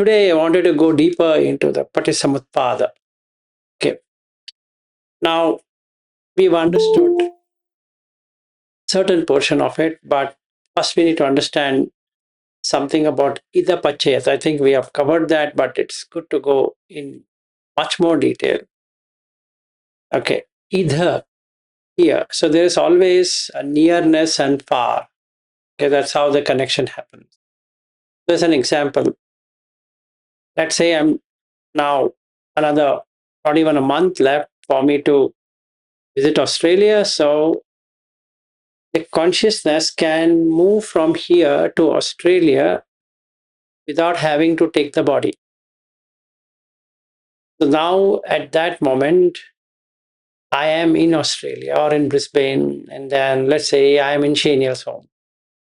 today I wanted to go deeper into the Patisamutpada. Okay. Now we've understood certain portion of it, but first we need to understand something about Ida Pachayat. I think we have covered that, but it's good to go in much more detail. Okay. Ida here. So there is always a nearness and far. Okay, that's how the connection happens. There's an example. Let's say I'm now another not even a month left for me to visit Australia. So the consciousness can move from here to Australia without having to take the body. So now at that moment, I am in Australia or in Brisbane, and then let's say I am in Shaniel's home.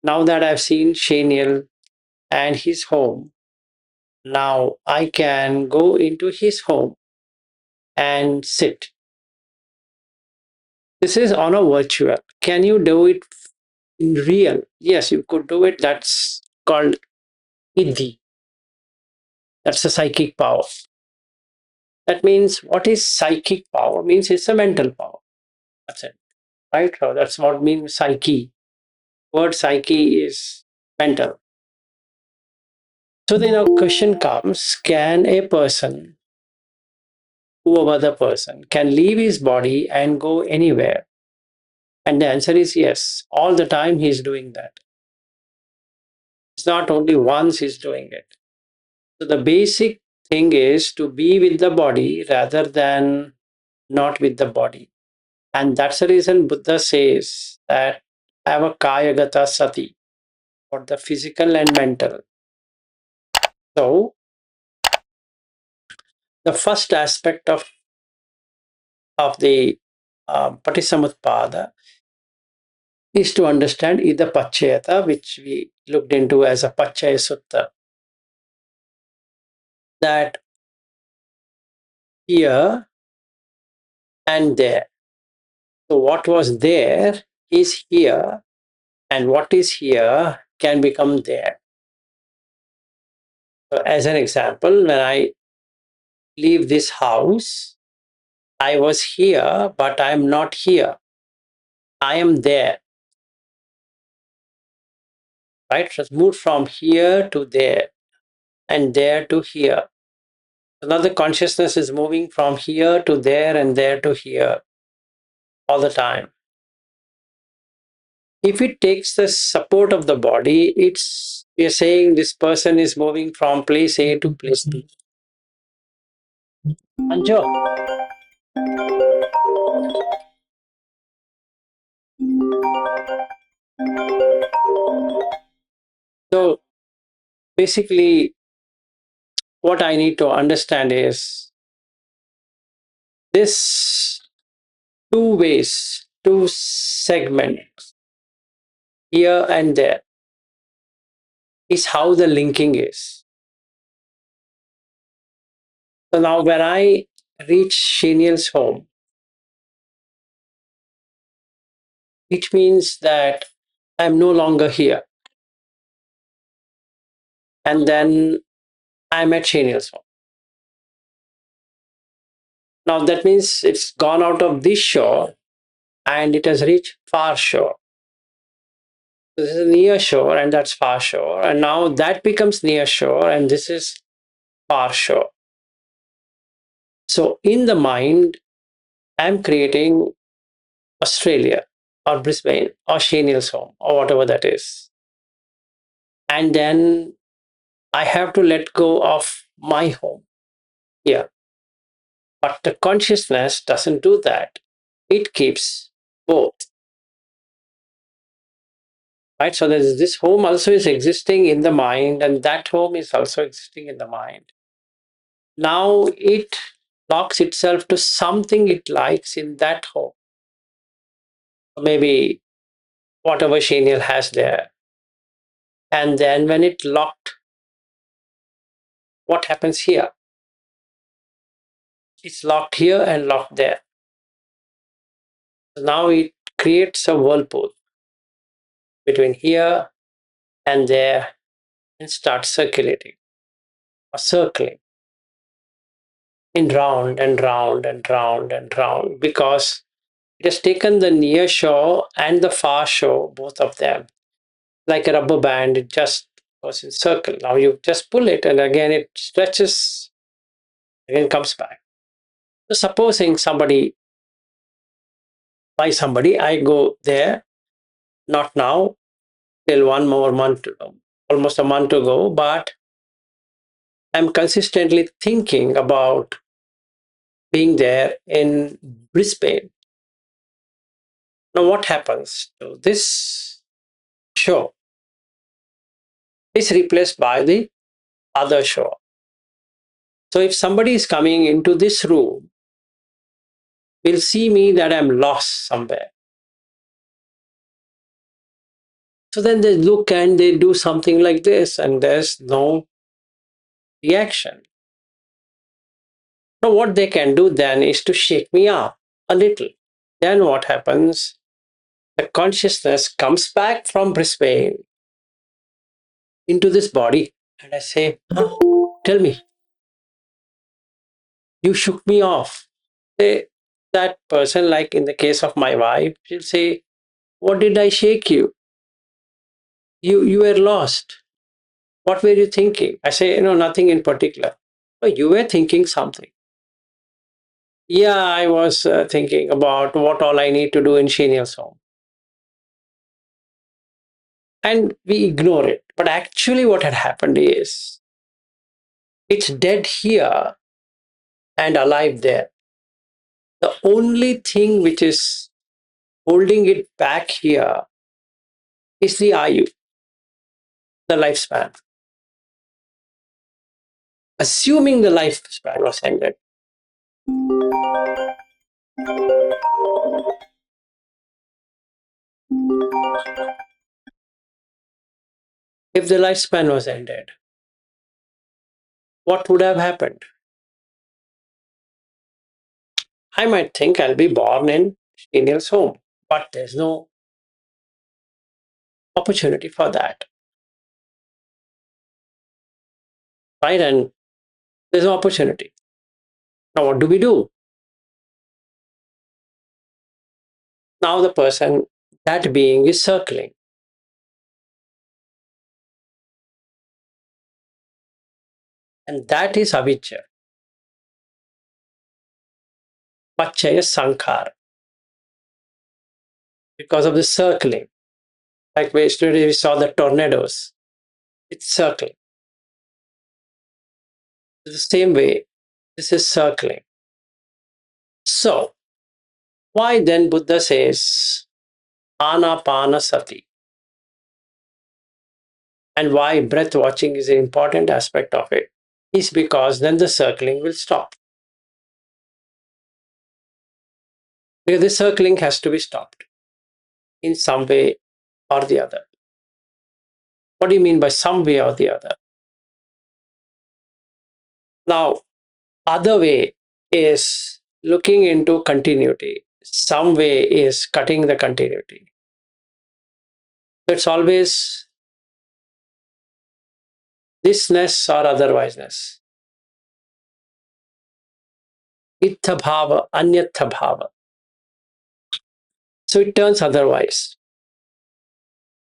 Now that I've seen Shaniel and his home, now I can go into his home and sit. This is on a virtual. Can you do it in real? Yes, you could do it. That's called Iddhi. That's a psychic power. That means what is psychic power? Means it's a mental power. That's it. Right? So that's what means psyche. Word psyche is mental. So then a question comes, can a person, whoever the person, can leave his body and go anywhere? And the answer is yes. All the time he's doing that. It's not only once he's doing it. So the basic thing is to be with the body rather than not with the body. And that's the reason Buddha says that avakayagata sati, for the physical and mental. So the first aspect of the Patisamutpada is to understand Ida Pachayata, which we looked into as a Pachaya Sutta. That here and there. So what was there is here, and what is here can become there. So as an example, when I leave this house, I was here, but I am not here. I am there. Right? So it's moved from here to there and there to here. Another consciousness is moving from here to there and there to here all the time. If it takes the support of the body, we are saying this person is moving from place A to place B. Anjo. So basically, what I need to understand is this two ways, two segments, here and there, is how the linking is. So now when I reach Shaniel's home, it means that I'm no longer here. And then I'm at Shaniel's home. Now that means it's gone out of this shore and it has reached far shore. This is near shore and that's far shore. And now that becomes near shore and this is far shore. So in the mind, I'm creating Australia or Brisbane or Shaniel's home or whatever that is. And then I have to let go of my home here. But the consciousness doesn't do that. It keeps both. Right? So there's this home also is existing in the mind, and that home is also existing in the mind. Now it locks itself to something it likes in that home. Maybe whatever Shaniel has there. And then when it locked, what happens here? It's locked here and locked there. So now it creates a whirlpool between here and there and starts circulating. or circling in round and round and round and round, because it has taken the near shore and the far shore, both of them, like a rubber band. It just goes in circle. Now you just pull it, and again it stretches, again comes back. So supposing somebody, I go there, not now, till one more month, almost a month ago, but I'm consistently thinking about being there in Brisbane. Now, what happens to this show? Is replaced by the other show. So, if somebody is coming into this room, will see me that I'm lost somewhere. So then they look and they do something like this, and there's no reaction. Now, what they can do then is to shake me up a little. Then what happens? The consciousness comes back from Brisbane into this body, and I say, huh, tell me, you shook me off. Say, that person, like in the case of my wife, she'll say, what did I shake you? You were lost. What were you thinking? I say, nothing in particular. Oh, you were thinking something. Yeah, I was thinking about what all I need to do in Shenial's home. And we ignore it. But actually, what had happened is it's dead here and alive there. The only thing which is holding it back here is the Ayu, the lifespan. Assuming the lifespan was ended, if the lifespan was ended, what would have happened? I might think I'll be born in Daniel's home, but there's no opportunity for that, right? And there's no opportunity. Now, what do we do? Now, the person, that being, is circling. And that is avijja. Pachaya sankhara. Because of the circling. Like yesterday we saw the tornadoes. It's circling. The same way, this is circling. So, why then Buddha says anapanasati? And why breath watching is an important aspect of it is because then the circling will stop. Because the circling has to be stopped in some way or the other. What do you mean by some way or the other? Now, other way is looking into continuity. Some way is cutting the continuity. It's always thisness or otherwiseness. Ittha bhava, anyatha bhava. So it turns otherwise.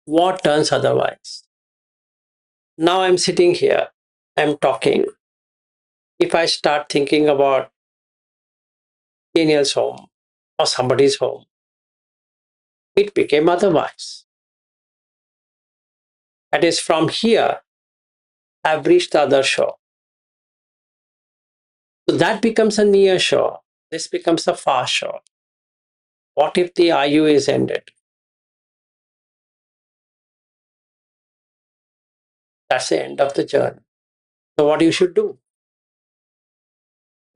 What turns otherwise? Now I'm sitting here, I'm talking. If I start thinking about Daniel's home or somebody's home, it became otherwise. That is, from here, I've reached the other shore. So that becomes a near shore. This becomes a far shore. What if the Ayu is ended? That's the end of the journey. So what you should do?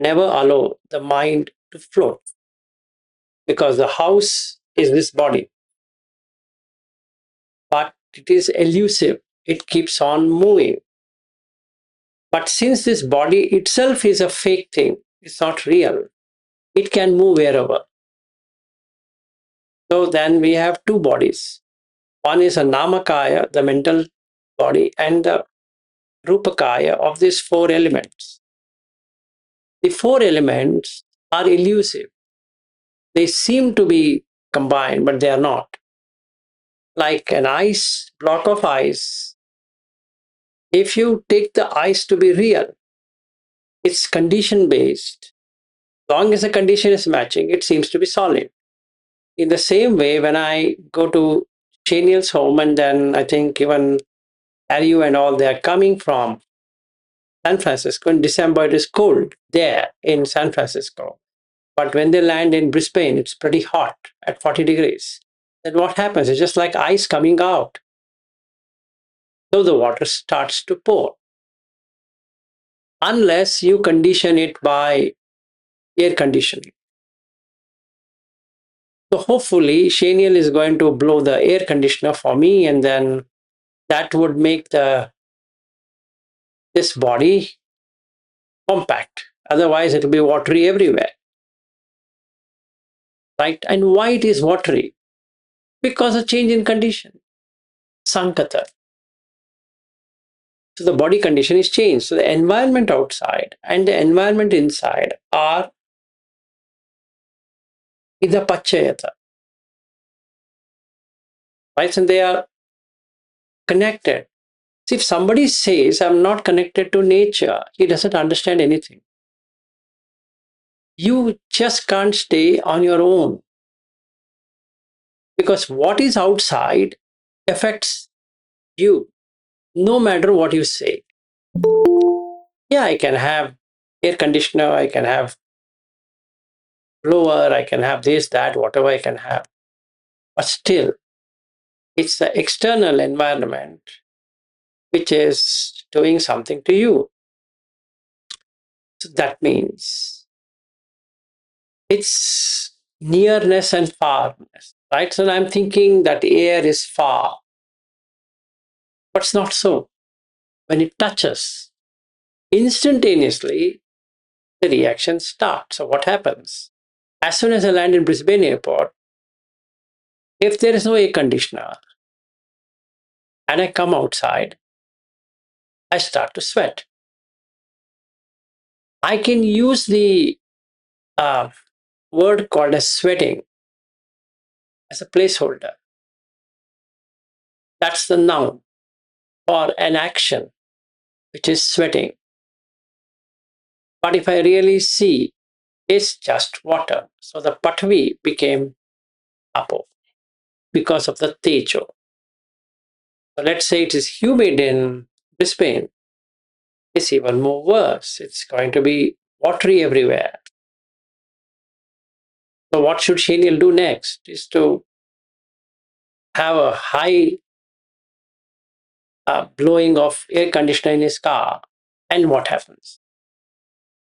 Never allow the mind to float, because the house is this body, but it is elusive. It keeps on moving. But since this body itself is a fake thing, it's not real, it can move wherever. So then we have two bodies. One is a namakaya, the mental body, and the Rupakaya of these four elements. The four elements are elusive. They seem to be combined, but they are not. Like an ice, block of ice, if you take the ice to be real, it's condition based. Long as the condition is matching, it seems to be solid. In the same way, when I go to Cheniel's home, and then I think even Ariu and all, they are coming from San Francisco. In December, it is cold there in San Francisco. But when they land in Brisbane, it's pretty hot at 40 degrees. Then what happens? It's just like ice coming out. So the water starts to pour. Unless you condition it by air conditioning. So hopefully, Shaniel is going to blow the air conditioner for me, and then that would make this body compact. Otherwise, it'll be watery everywhere, right? And why it is watery? Because of change in condition, sankata. So the body condition is changed. So the environment outside and the environment inside are idapachayata, right? And they are connected. See, if somebody says, I'm not connected to nature, he doesn't understand anything. You just can't stay on your own because what is outside affects you no matter what you say. Yeah, I can have air conditioner, I can have blower, I can have this, that, whatever I can have. But still, it's the external environment which is doing something to you. So that means it's nearness and farness, right? So I'm thinking that air is far, but it's not so. When it touches, instantaneously the reaction starts. So what happens? As soon as I land in Brisbane airport, if there is no air conditioner and I come outside, I start to sweat. I can use the uh, word called as sweating as a placeholder. That's the noun for an action, which is sweating. But if I really see, it's just water. So the patvi became apo because of the tejo. So let's say it is humid in Brisbane. It's even more worse. It's going to be watery everywhere. So what should Shaniel do next? Is to have a high blowing of air conditioner in his car. And what happens?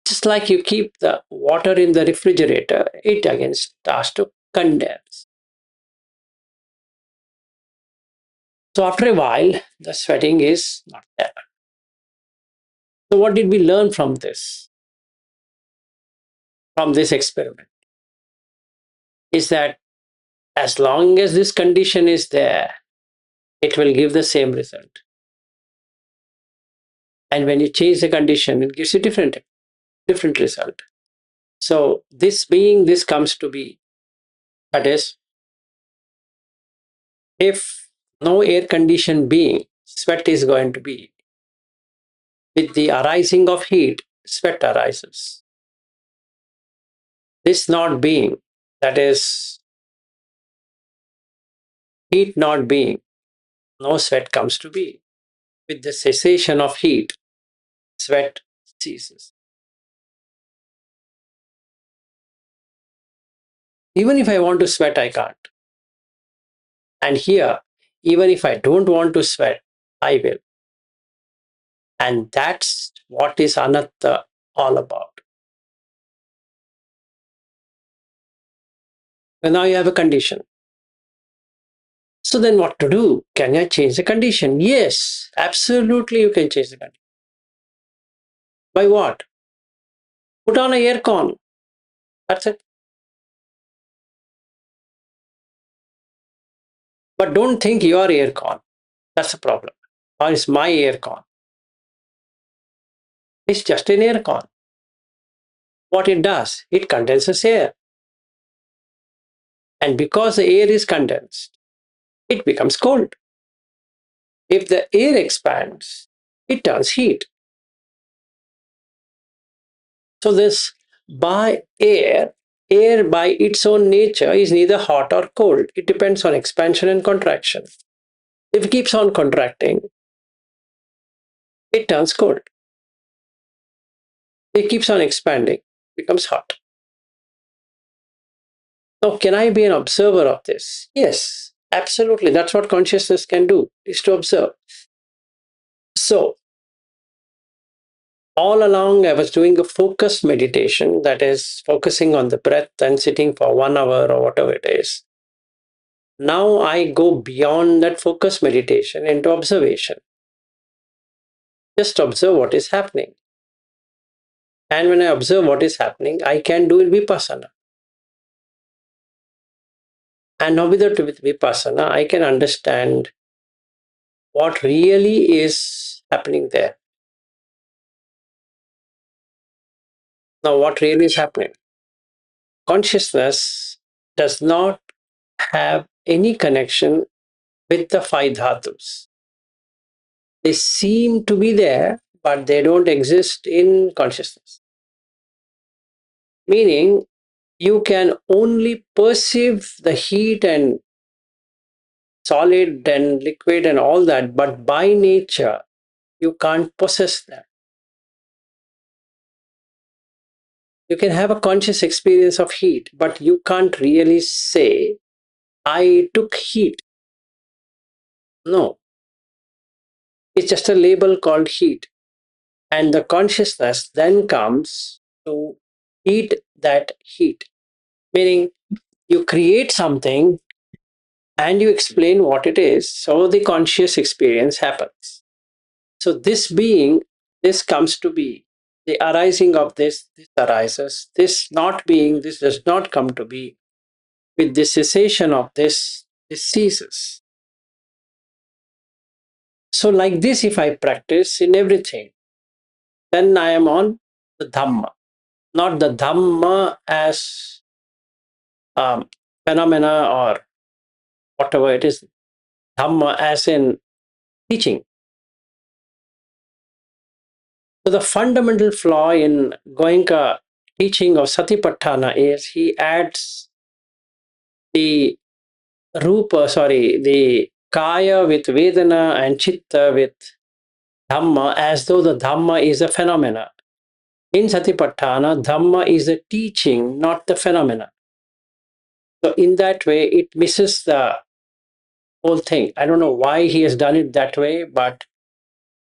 Just like you keep the water in the refrigerator, it again starts to condense. So after a while, the sweating is not there. So what did we learn from this? From this experiment? Is that as long as this condition is there, it will give the same result. And when you change the condition, it gives you different result. So this comes to be. That is, if no air conditioned being, sweat is going to be. With the arising of heat, sweat arises. This not being, that is, heat not being, no sweat comes to be. With the cessation of heat, sweat ceases. Even if I want to sweat, I can't. And here, even if I don't want to sweat, I will. And that's what is anatta all about. And now you have a condition. So then what to do? Can I change the condition? Yes, absolutely you can change the condition. By what? Put on a air con. That's it. But don't think you are air con. That's the problem. Or it's my air con. It's just an air con. What it does, it condenses air. And because the air is condensed, it becomes cold. If the air expands, it turns heat. So this by air by its own nature is neither hot or cold. It depends on expansion and contraction. If it keeps on contracting, it turns cold. It keeps on expanding, becomes hot. Now, can I be an observer of this? Yes, absolutely. That's what consciousness can do, is to observe. So, all along, I was doing a focused meditation, that is, focusing on the breath and sitting for 1 hour or whatever it is. Now I go beyond that focused meditation into observation. Just observe what is happening. And when I observe what is happening, I can do vipassana. And now with vipassana, I can understand what really is happening there. Now, what really is happening? Consciousness does not have any connection with the five dhatus. They seem to be there, but they don't exist in consciousness. Meaning, you can only perceive the heat and solid and liquid and all that, but by nature, you can't possess that. You can have a conscious experience of heat, but you can't really say, I took heat. No, it's just a label called heat. And the consciousness then comes to eat that heat. Meaning, you create something and you explain what it is, so the conscious experience happens. So, this being, this comes to be. The arising of this arises. This not being, this does not come to be. With the cessation of this ceases. So, like this, if I practice in everything, then I am on the Dhamma, not the Dhamma as phenomena or whatever it is, Dhamma as in teaching. So, the fundamental flaw in Goenka teaching of Satipatthana is he adds the the Kaya with Vedana and Chitta with Dhamma as though the Dhamma is a phenomena. In Satipatthana, Dhamma is a teaching, not the phenomena. So, in that way, it misses the whole thing. I don't know why he has done it that way, but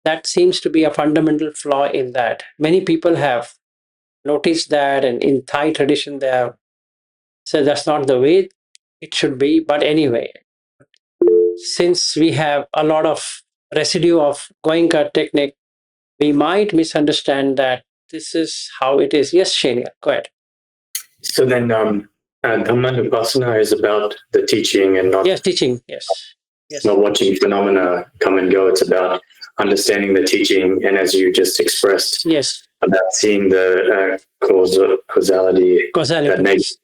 that seems to be a fundamental flaw in that. Many people have noticed that, and in Thai tradition, they have said that's not the way it should be. But anyway, since we have a lot of residue of Goenka technique, we might misunderstand that this is how it is. Yes, Shania, go ahead. So then, Dhammanupassana is about the teaching and not. Yes, teaching. Yes. Yes. Not watching phenomena come and go. It's about understanding the teaching, and as you just expressed, yes, about seeing the causality. Yes.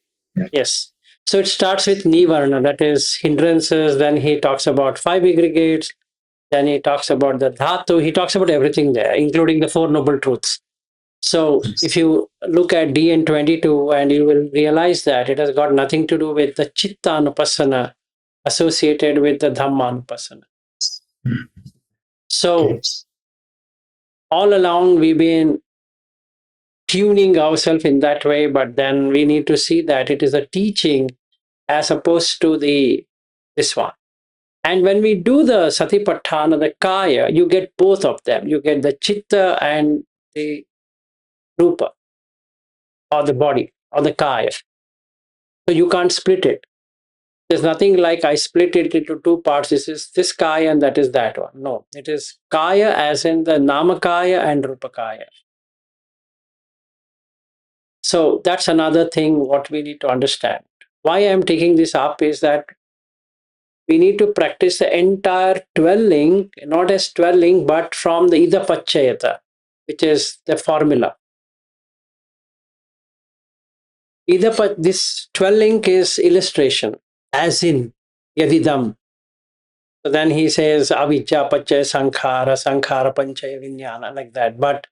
Yes. So it starts with Nivarna, that is hindrances. Then he talks about five aggregates. Then he talks about the Dhatu. He talks about everything there, including the Four Noble Truths. So if you look at DN 22, and you will realize that it has got nothing to do with the Chitta Anupassana associated with the Dhamma Anupassana. So all along we've been tuning ourselves in that way, but then we need to see that it is a teaching as opposed to this one. And when we do the Satipatthana, the Kaya, you get both of them. You get the Chitta and the Rupa, or the body, or the Kaya. So you can't split it. There's nothing like I split it into two parts. This is this Kaya and that is that one. No, it is Kaya as in the Namakaya and Rupakaya. So that's another thing what we need to understand. Why I'm taking this up is that we need to practice the entire 12 link, not as 12 link, but from the Ida Pachayata. which is the formula. Either this 12 link is illustration, as in yadidam. So then he says avijja, pachaya, sankhara, sankhara, panchaya, vijnana, like that. But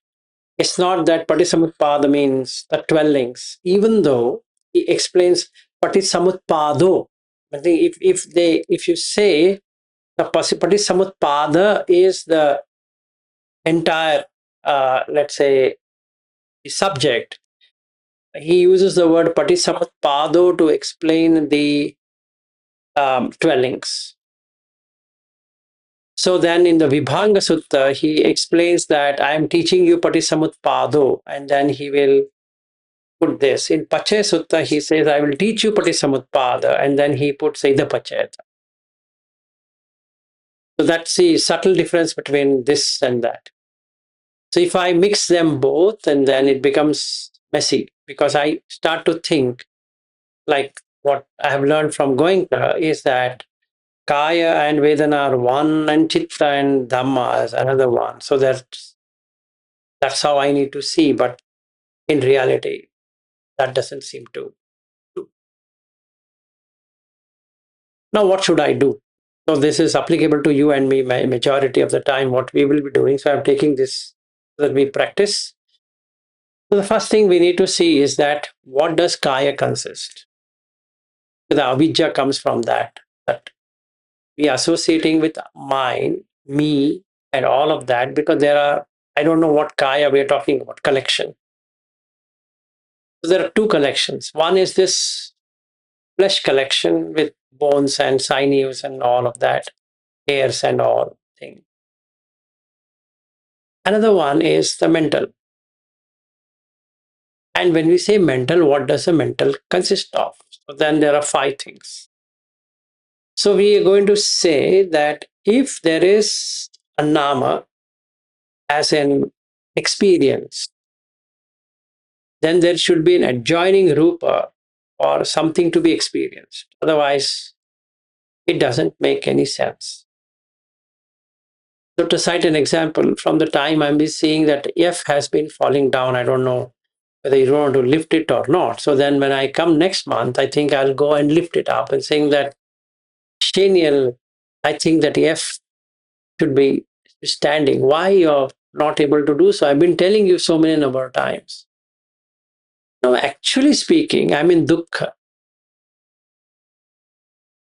it's not that patisamutpada means the 12 links, even though he explains patisamutpado. I think if you say the patisamutpada is the entire, let's say, subject, he uses the word patisamutpado to explain the 12 links. So then in the Vibhanga Sutta, he explains that I am teaching you Patisamutpado, and then he will put this. In Pachaya Sutta, he says, I will teach you Patisamutpada, and then he puts Ida Pachayata. So that's the subtle difference between this and that. So if I mix them both, and then it becomes messy because I start to think like what I have learned from Goenka is that Kaya and Vedana are one, and Chitta and Dhamma is another one. So that's how I need to see. But in reality, that doesn't seem to do. Now, what should I do? So this is applicable to you and me majority of the time, what we will be doing. So I'm taking this so that we practice. So the first thing we need to see is that what does Kaya consist? The avijja comes from that we are associating with mind, me, and all of that because there are, I don't know what Kaya we're talking about, collection. So there are two collections. One is this flesh collection with bones and sinews and all of that, hairs and all thing. Another one is the mental. And when we say mental, what does the mental consist of? So then there are five things. So we are going to say that if there is a nama as an experience, then there should be an adjoining rupa or something to be experienced. Otherwise, it doesn't make any sense. So to cite an example, from the time I'm seeing that F has been falling down, I don't know whether you want to lift it or not. So then when I come next month, I think I'll go and lift it up and saying that Shaniel, I think that F should be standing. Why you're not able to do so? I've been telling you so many number of times. No, actually speaking, I'm in dukkha.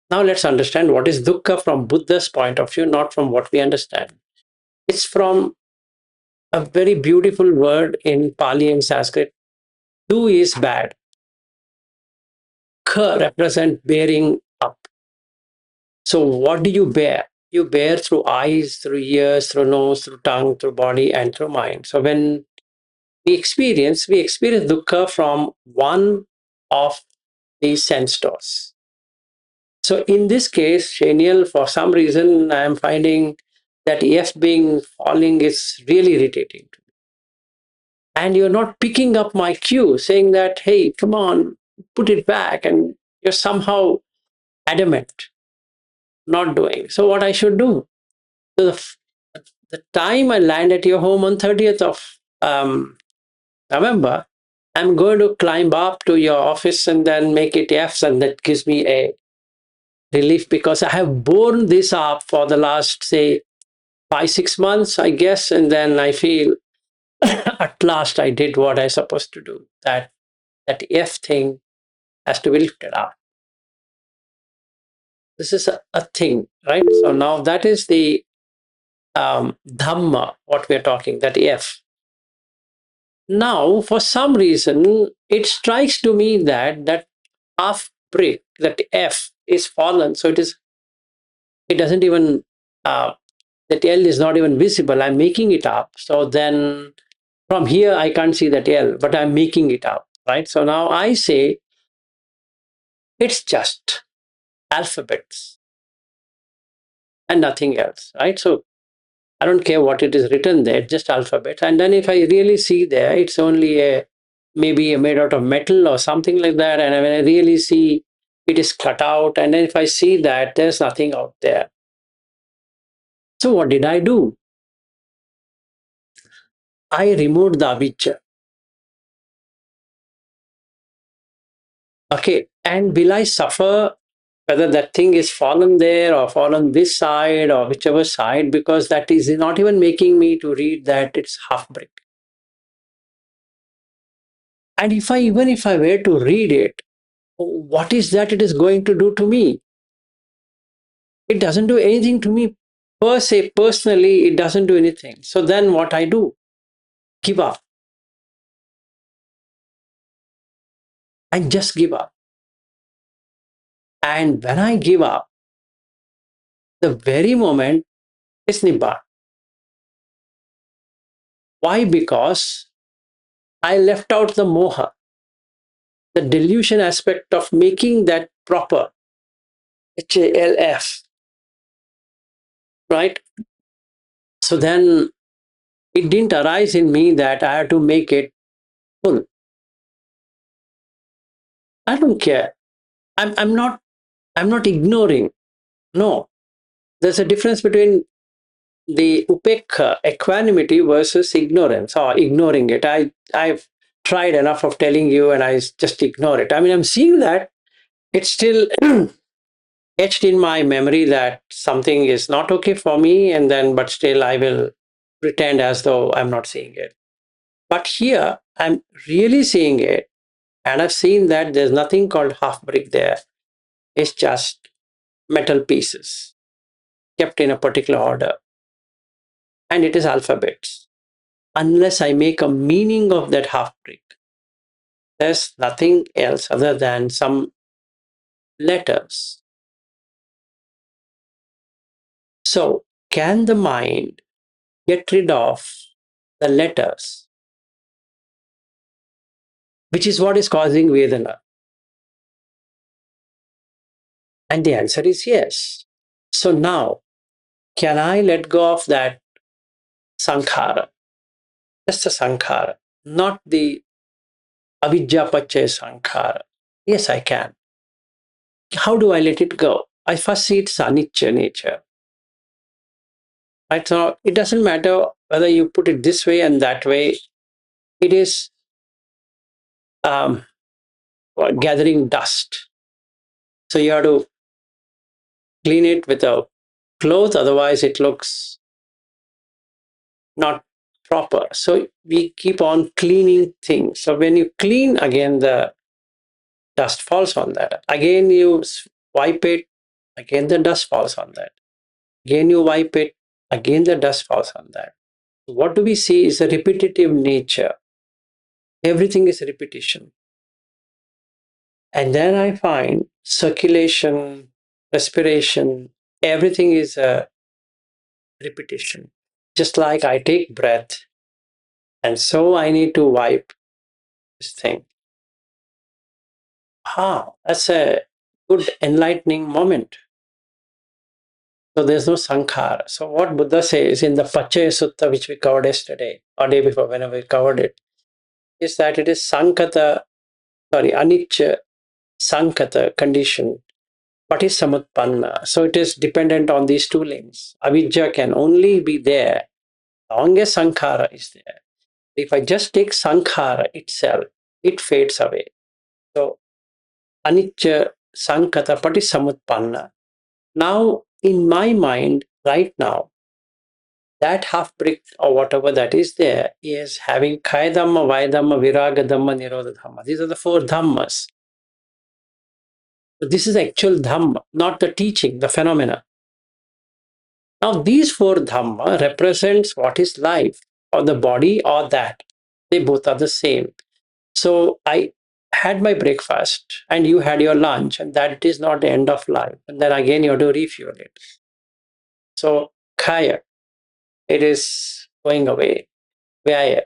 Now let's understand what is dukkha from Buddha's point of view, not from what we understand. It's from a very beautiful word in Pali and Sanskrit. Do is bad. Kha represent bearing up. So what do you bear? You bear through eyes, through ears, through nose, through tongue, through body, and through mind. So when we experience dukkha from one of these sense doors. So in this case, Shaniel, for some reason, I am finding that F being falling is really irritating. And you're not picking up my cue, saying that, hey, come on, put it back. And you're somehow adamant, not doing. So what I should do? So the time I land at your home on 30th of November, I'm going to climb up to your office and then make it F's, and that gives me a relief because I have borne this up for the last, say, 5 6 months, I guess, and then I feel at last I did what I supposed to do. That F thing has to be lifted up. This is a thing, right? So now that is the Dhamma, what we're talking, that F. Now, for some reason, it strikes to me that that half brick, that F, is fallen. So it doesn't even, that L is not even visible. I'm making it up. So then from here, I can't see that L, but I'm making it up, right? So now I say it's just alphabets and nothing else, right? So I don't care what it is written there, just alphabets. And then if I really see there, it's only maybe made out of metal or something like that. And when I really see it is cut out, and then if I see that there's nothing out there. So what did I do? I removed the avijja. Okay. And will I suffer whether that thing is fallen there or fallen this side or whichever side, because that is not even making me to read that it's half brick. And if I were to read it, what is that it is going to do to me? It doesn't do anything to me per se, personally, it doesn't do anything. So then what I do? Give up. I just give up. And when I give up, the very moment is Nibbana. Why? Because I left out the moha, the delusion aspect of making that proper, HALF, right? So then it didn't arise in me that I had to make it full. I don't care. I'm not ignoring. No. There's a difference between the upekha, equanimity versus ignorance or ignoring it. I've tried enough of telling you and I just ignore it. I mean, I'm seeing that it's still etched in my memory that something is not okay for me, and then, but still, I will pretend as though I'm not seeing it. But here, I'm really seeing it, and I've seen that there's nothing called half brick there. It's just metal pieces kept in a particular order, and it is alphabets. Unless I make a meaning of that half brick, there's nothing else other than some letters. So, can the mind get rid of the letters, which is what is causing Vedana? And the answer is yes. So now, can I let go of that sankhara? Just the sankhara, not the avidya pachay sankhara. Yes, I can. How do I let it go? I first see its anicca nature. Right? So it doesn't matter whether you put it this way and that way. It is um, gathering dust. So you have to clean it with a cloth, otherwise it looks not proper. So we keep on cleaning things. So when you clean, again the dust falls on that. Again you wipe it, again the dust falls on that. Again you wipe it, again the dust falls on that. What do we see is a repetitive nature. Everything is repetition. And then I find circulation, respiration, everything is a repetition. Just like I take breath, and so I need to wipe this thing. That's a good enlightening moment. So there's no sankhara. So what Buddha says in the Pachaya Sutta, which we covered yesterday or day before, whenever we covered it, is that it is anicca sankata condition, patissamutpanna. So it is dependent on these two links. Avidya can only be there long as sankhara is there. If I just take sankhara itself, it fades away. So anicca sankata patissamutpanna. Now, in my mind, right now, that half brick or whatever that is there is having Kaya Dhamma, Vaya Dhamma, Viraga Dhamma, Nirodha Dhamma. These are the four Dhammas. So this is actual Dhamma, not the teaching, the phenomena. Now, these four Dhamma represents what is life, or the body, or that. They both are the same. So I had my breakfast and you had your lunch, and that is not the end of life. And then again you have to refuel it. So Kaya, it is going away. Vyaya,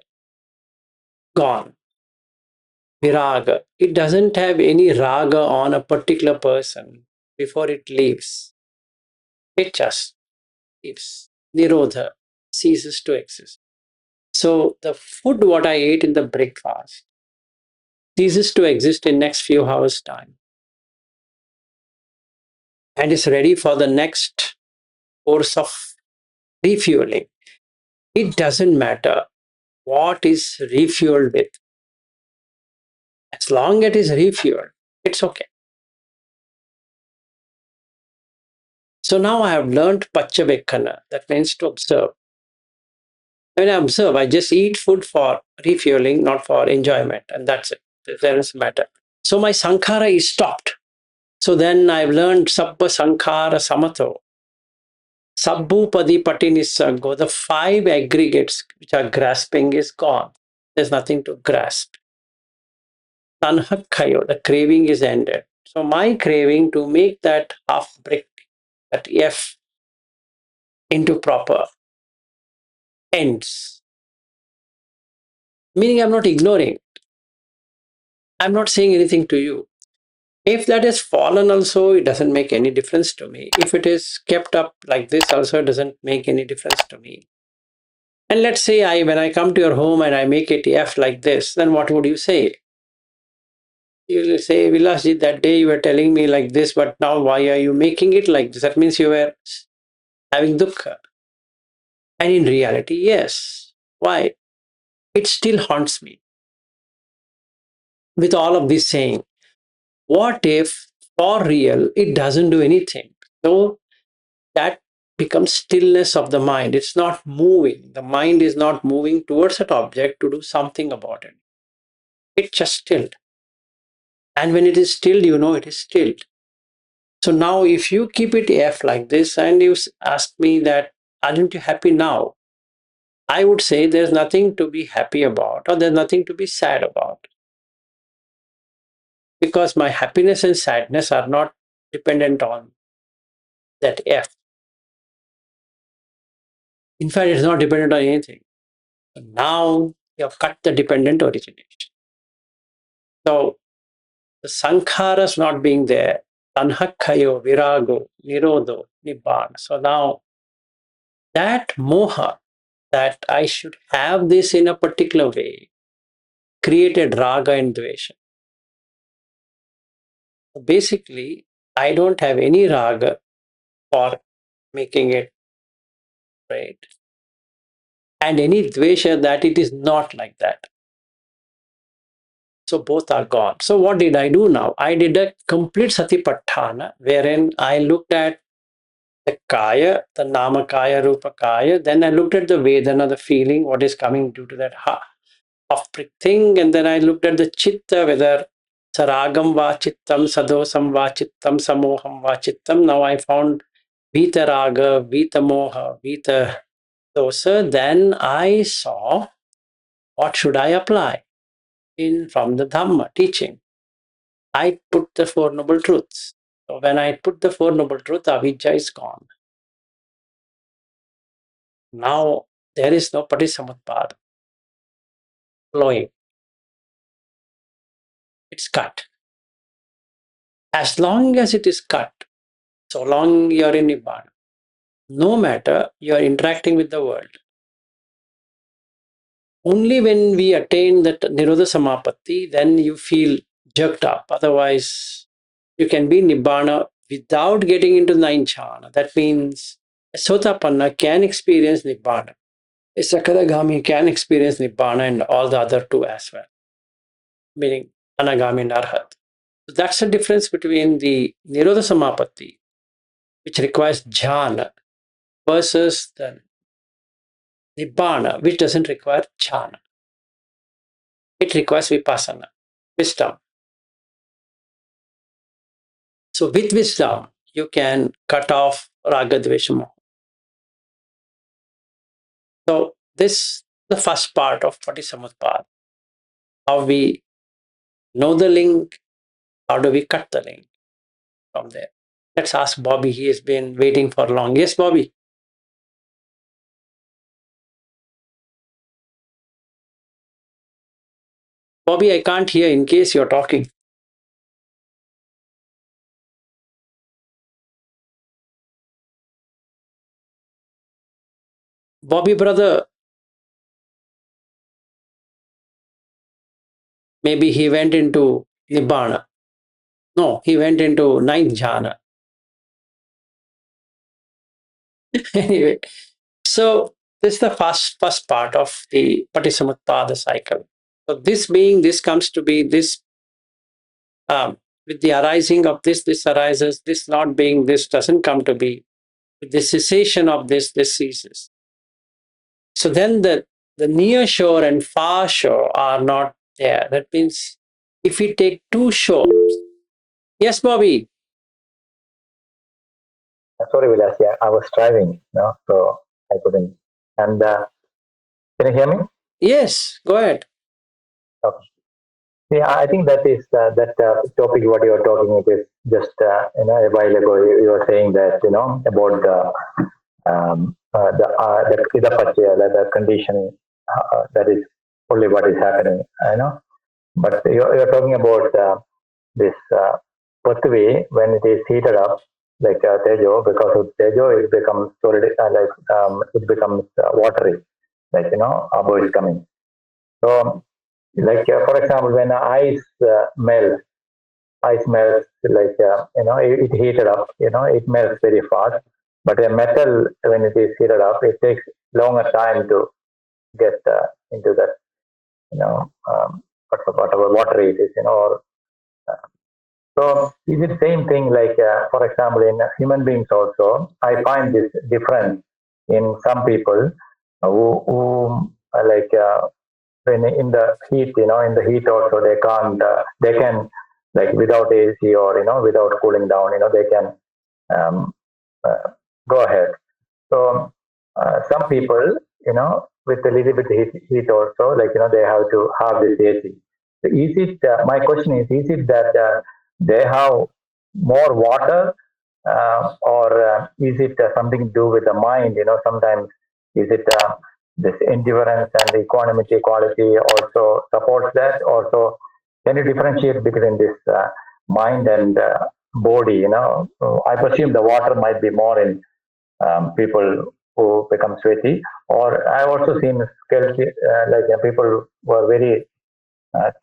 gone. Viraga, it doesn't have any raga on a particular person before it leaves. It just leaves. Nirodha ceases to exist. So the food what I ate in the breakfast ceases to exist in next few hours time and is ready for the next course of refueling. It doesn't matter what is refueled with. As long as it is refueled, it's okay. So now I have learned Pachavekana. That means to observe. When I observe, I just eat food for refueling, not for enjoyment. And that's it. There is matter. So my sankhara is stopped. So then I've learned Sabba Sankhara Samato. Sabbu Padi Patinissango. The five aggregates which are grasping is gone. There's nothing to grasp. Tanhakhayo, the craving is ended. So my craving to make that half brick, that F into proper ends. Meaning I'm not ignoring. I'm not saying anything to you. If that is fallen also, it doesn't make any difference to me. If it is kept up like this also, it doesn't make any difference to me. And let's say when I come to your home and I make it F like this, then what would you say? You will say, Vilasji, that day you were telling me like this, but now why are you making it like this? That means you were having dukkha. And in reality, yes. Why? It still haunts me. With all of this saying, what if for real it doesn't do anything? So that becomes stillness of the mind. It's not moving. The mind is not moving towards that object to do something about it. It's just stilled. And when it is stilled, you know it is stilled. So now if you keep it F like this and you ask me that, aren't you happy now? I would say there's nothing to be happy about or there's nothing to be sad about. Because my happiness and sadness are not dependent on that F. In fact, it's not dependent on anything. So now you have cut the dependent origination. So the sankharas not being there, tanhakhayo, virago, nirodho, nibbana. So now that moha, that I should have this in a particular way, created raga and dvesha. So basically, I don't have any raga for making it right, and any dvesha that it is not like that. So both are gone. So what did I do now? I did a complete satipatthana wherein I looked at the kaya, the namakaya, rupakaya. Then I looked at the vedana, the feeling, what is coming due to that off-prick thing. And then I looked at the chitta, whether saragam va chittam, sadosam va chittam, samoham va chittam. Now I found vita raga, vita moha, vita dosa. Then I saw what should I apply in from the Dhamma teaching. I put the Four Noble Truths. So when I put the Four Noble Truths, avijja is gone. Now there is no patisamutpada flowing. It's cut. As long as it is cut, so long you're in Nibbana. No matter you're interacting with the world. Only when we attain that Nirodha Samapatti, then you feel jerked up. Otherwise, you can be Nibbana without getting into nine jhana. That means a Sotapanna can experience Nibbana. A Sakadagami can experience Nibbana and all the other two as well, meaning Anagami and Arhat. So that's the difference between the Nirodha Samapatti, which requires jhana, versus the Nibbana, which doesn't require jhana. It requires vipassana, wisdom. So with wisdom, you can cut off raga dvesha moha. So this is the first part of Patisamutpad. How we know the link, how do we cut the link from there? Let's ask Bobby. He has been waiting for long. Yes, Bobby. Bobby, I can't hear in case you're talking. Bobby, brother, maybe he went into Nibbana. No, he went into ninth jhana. Anyway, so This is the first part of the Patisamutpada cycle. So this comes to be this with the arising of this arises, this not being, this doesn't come to be. With the cessation of this ceases. So then the near shore and far shore are not there. That means if we take two shores, yes, Bobby, Sorry, Vilas. Yeah, I was driving, so I couldn't. And can you hear me? yes, go ahead. Okay. Yeah, I think that is that topic what you are talking about is just a while ago you were saying that about the idapachya, the condition that is only what is happening. But you're talking about this Prithvi when it is heated up like tejo, because of tejo it becomes solid, it becomes watery, like abo is coming. So like for example when ice melts, ice melts like it heated up, it melts very fast. But a metal when it is heated up, it takes longer time to get into that, whatever water it is, or so is it same thing like, for example, in human beings also, I find this difference in some people who like when in the heat, in the heat also they can't, they can like without AC or without cooling down, they can um, uh, go ahead. So some people, with a little bit heat also, like they have to have this AC. So is it? My question is it that they have more water, or is it something to do with the mind? Sometimes is it this endurance and equanimity quality also supports that? Also, can you differentiate between this mind and body? I presume the water might be more in people who become sweaty. Or I've also seen skeleton, like people who are very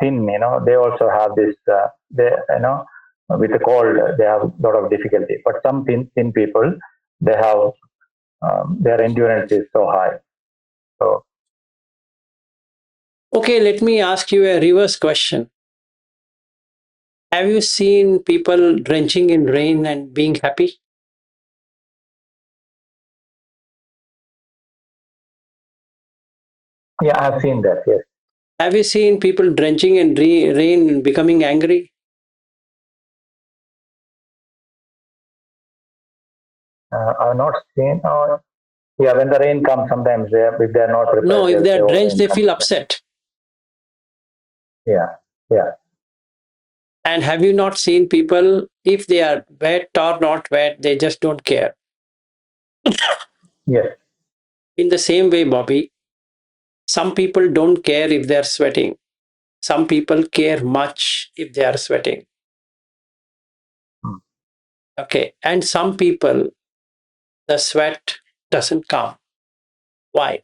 thin. They also have this. They with the cold, they have a lot of difficulty. But some thin people, they have their endurance is so high. So Okay, let me ask you a reverse question. Have you seen people drenching in rain and being happy? yeah, I've seen that. Yes, Have you seen people drenching in rain and becoming angry? I've not seen. Yeah, when the rain comes, sometimes if they're not No, prepared, if they they are will drenched, rain they comes. feel upset. Yeah, yeah, And have you not seen people, if they are wet or not wet, they just don't care? yes. In the same way, Bobby, some people don't care if they are sweating. Some people care much if they are sweating. Mm. Okay. And some people, the sweat doesn't come. Why?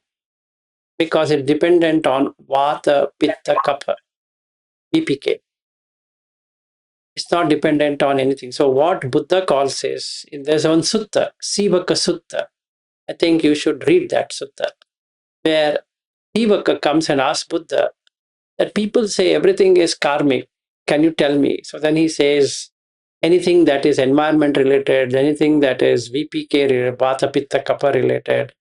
Because it's dependent on Vata, Pitta, Kapha, BPK. It's not dependent on anything. So what Buddha calls is, there's one sutta, Sivaka Sutta. I think you should read that sutta, where Sivaka comes and asks Buddha that people say everything is karmic. Can you tell me? So then he says, anything that is environment related, anything that is VPK related, Vata, Pitta, Kapha related,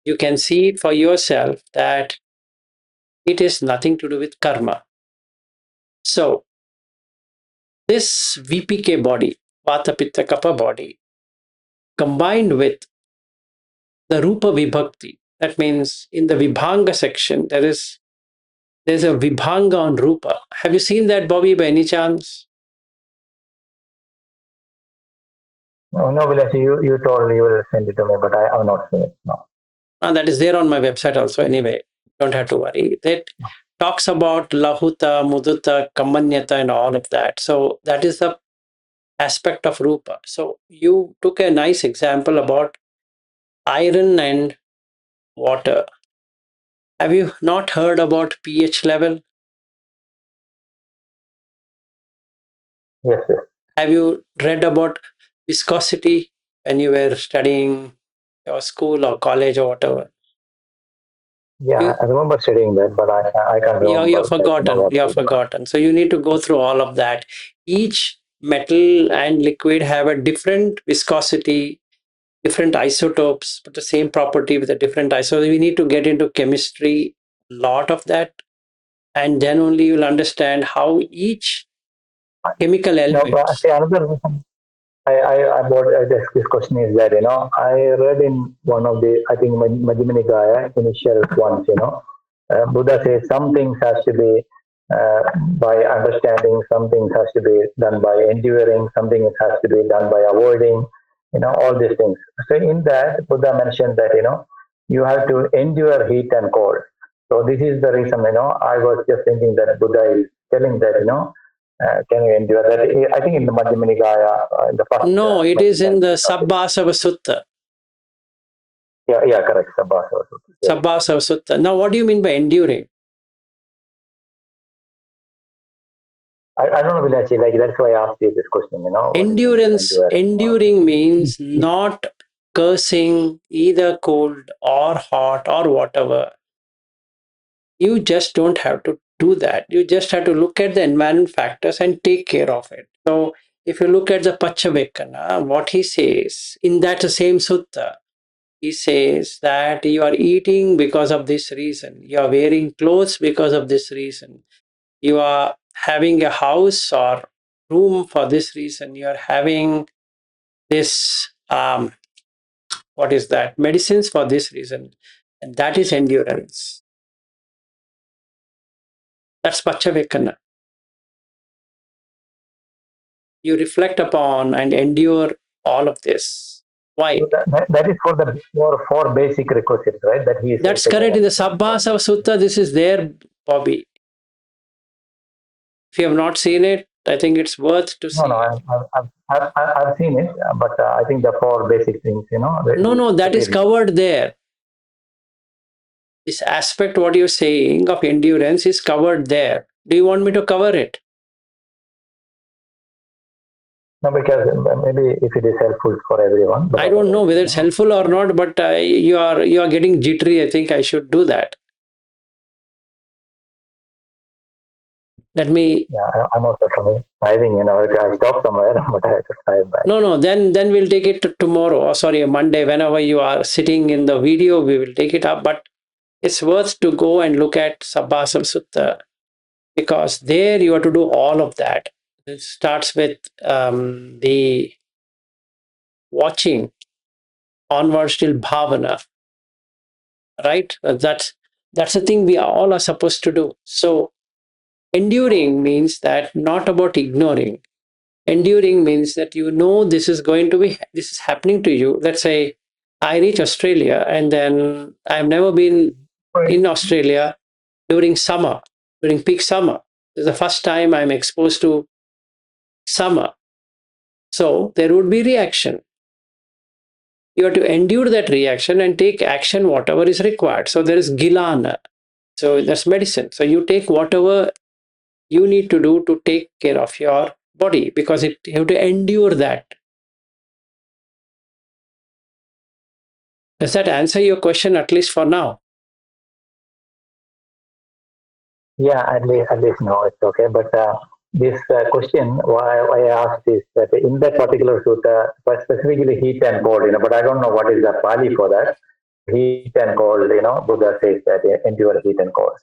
you can see it for yourself that it is nothing to do with karma. So this VPK body, Vata, Pitta, Kapha body, combined with the Rupa Vibhakti, that means in the Vibhanga section, there's a Vibhanga on Rupa. Have you seen that, Bobby, by any chance? No, no, Vilas, you told you will send it to me, but I have not seen it. No. That is there on my website also. Anyway, don't have to worry. That talks about Lahuta, Muduta, Kamanyata, and all of that. So that is the aspect of Rupa. So you took a nice example about iron and water. Have you not heard about pH level? Yes, yes. Have you read about viscosity when you were studying your school or college or whatever? Yeah, You, I remember studying that, but I can't you're remember like forgotten. what You're is that. forgotten. So you need to go through all of that. Each metal and liquid have a different viscosity, different isotopes, but the same property with a different isotope. We need to get into chemistry, lot of that, and then only you'll understand how each chemical No, but elements. see, another reason about this question is that I read in one of the I think Majjhima Nikaya initial ones. Buddha says some things has to be uh, by understanding, some things has to be done by enduring, something has to be done by avoiding. All these things. So in that, Buddha mentioned that you have to endure heat and cold. So this is the reason I was just thinking that Buddha is telling that can you endure that? I think in the Madhyama Nikaya, the first No, it is in mention the of it. Sabbasava Sutta. Yeah, yeah, correct. Sabhasa. Yes. Sabbasava Sutta. Now, what do you mean by enduring? I don't know, Vilachi, like that's why I asked you this question, what is Endurance, enduring? enduring means not cursing either cold or hot or whatever. You just don't have to do that. You just have to look at the environment factors and take care of it. So, if you look at the Pachavekana, what he says in that same sutta, he says that you are eating because of this reason, you are wearing clothes because of this reason, you are having a house or room for this reason, you are having this what is that medicines for this reason, and that is endurance. That's Pachavekana. You reflect upon and endure all of this. Why? So that is for the four basic requisites, right? That he is That's taking correct. In the into account. Sabbasava Sutta, this is there, Bobby. If you have not seen it, I think it's worth to No, no, see it. I've seen it, but I think the four basic things, No, no, that is he covered there. This aspect, what you're saying of endurance, is covered there. Do you want me to cover it? no, because maybe if it is helpful for everyone, but I don't know otherwise, whether it's helpful or not, but you are getting jittery. I think I should do that. Let me. yeah, I'm also driving, I stopped somewhere, but I have to drive back. No, no. Then we'll take it to tomorrow. Or sorry, Monday. Whenever you are sitting in the video, we will take it up. But it's worth to go and look at Sabbasava Sutta, because there you have to do all of that. It starts with the watching onwards till bhavana, right? That's the thing we all are supposed to do. So enduring means that not about ignoring. Enduring means that this is happening to you. Let's say I reach Australia and then I've never been in Australia during summer, during peak summer. This is the first time I'm exposed to summer. So there would be reaction. You have to endure that reaction and take action whatever is required. So there is gilana. So that's medicine. So you take whatever you need to do to take care of your body, because you have to endure that. Does that answer your question, at least for now? Yeah, at least no, it's okay. But this question, why I asked is that in that particular sutta, but specifically heat and cold, but I don't know what is the Pali for that. Heat and cold, Buddha says that endure heat and cold.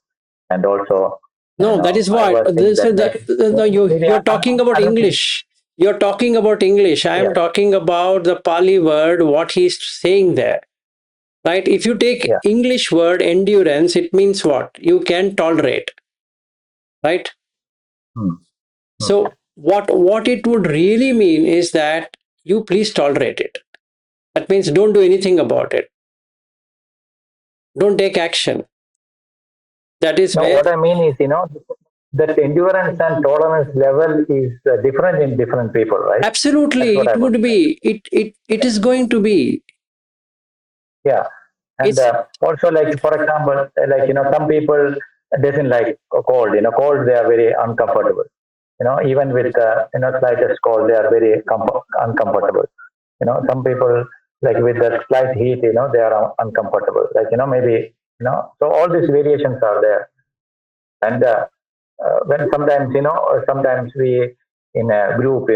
And also, No, that is I what was thinking this that is no, maybe you're talking about I'm looking, English. You're talking about English. I am yeah, talking about the Pali word, what he's saying there. Right? If you take yeah, English word endurance, it means what? You can tolerate, right? hmm, hmm. So what it would really mean is that you please tolerate it. That means don't do anything about it. Don't take action. That is Now, where what I mean is, that endurance and tolerance level is different in different people, right? That's absolutely what it I was would saying. be. It is going to be. Yeah, and It's also like for example, like some people doesn't like cold. Cold they are very uncomfortable. Even with slightest cold they are very uncomfortable. Some people like with the slight heat, they are uncomfortable. Like maybe So all these variations are there. And when sometimes, sometimes we in a group,